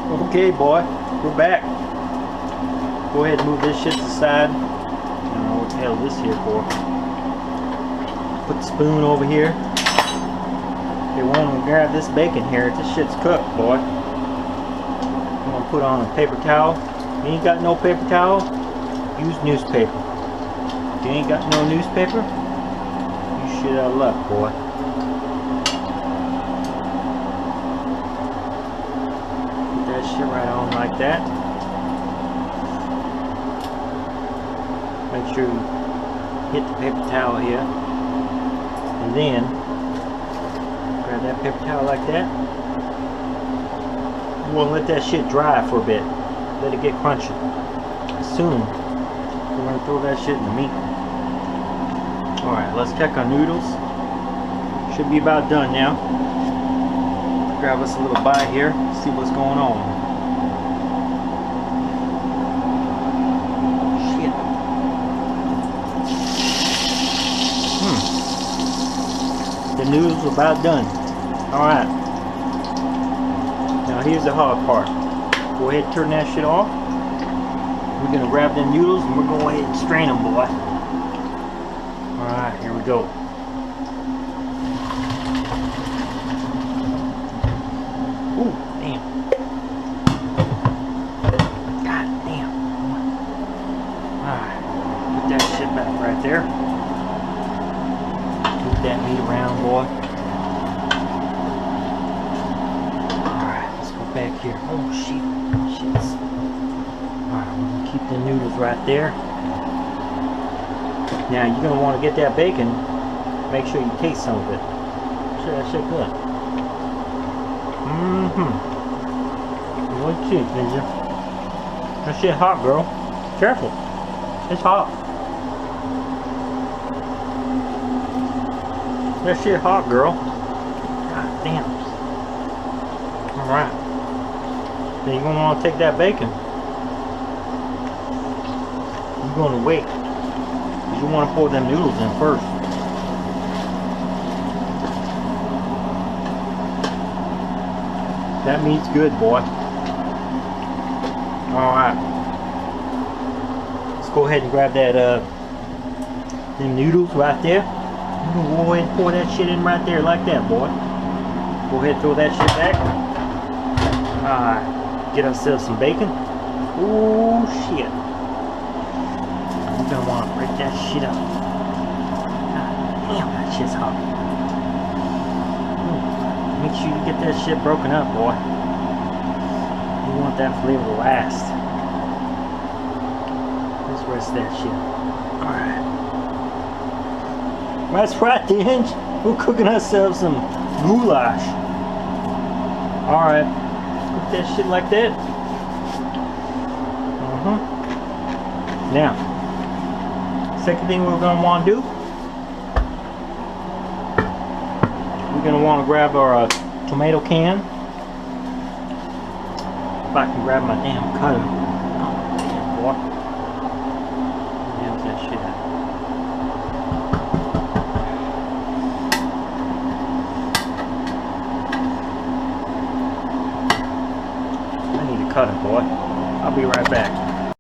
Okay, boy, we're back. Go ahead and move this shit to the side. I don't know what the hell this here for. Put the spoon over here. Okay, we want to grab this bacon here. This shit's cooked, boy. I'm gonna put on a paper towel. You ain't got no paper towel? Use newspaper. If you ain't got no newspaper, you shit out of luck, boy. Shit right on like that. Make sure you hit the paper towel here, and then grab that paper towel like that. You want to let that shit dry for a bit. Let it get crunchy. Soon we're going to throw that shit in the meat. Alright, let's check our noodles. Should be about done now. Grab us a little bite here, see what's going on. The noodles are about done. Alright. Now here's the hard part. Go ahead and turn that shit off. We're going to grab them noodles and we're going to go ahead and strain them, boy. Alright, here we go. Ooh, damn. God damn. Alright. Put that shit back right there. Move that meat around, boy. Alright, let's go back here. Oh, shit. Shits. Alright, we're going to keep the noodles right there. Now, you're going to want to get that bacon. Make sure you taste some of it. Sure, that shit good. What shit, Ninja? That shit hot, girl. Careful. It's hot. That shit hot, girl. God damn. Alright. Then you're gonna want to take that bacon. You're gonna wait. Because you want to pour them noodles in first. That meat's good, boy. Alright. Let's go ahead and grab that them noodles right there. You can go ahead and pour that shit in right there like that, boy. Go ahead and throw that shit back. Alright. Get ourselves some bacon. Ooh, shit. We're gonna want to break that shit up. God damn, that shit's hot. Ooh. Make sure you get that shit broken up, boy. You want that flavor to last. Let's rest that shit. Alright. That's right, the hinge. We're cooking ourselves some goulash. Alright. Cook that shit like that. Now, second thing we're going to want to do, we're going to want to grab our tomato can. If I can grab my damn cutter. Oh, damn, boy. Where's that shit at? I need a cutter, boy. I'll be right back.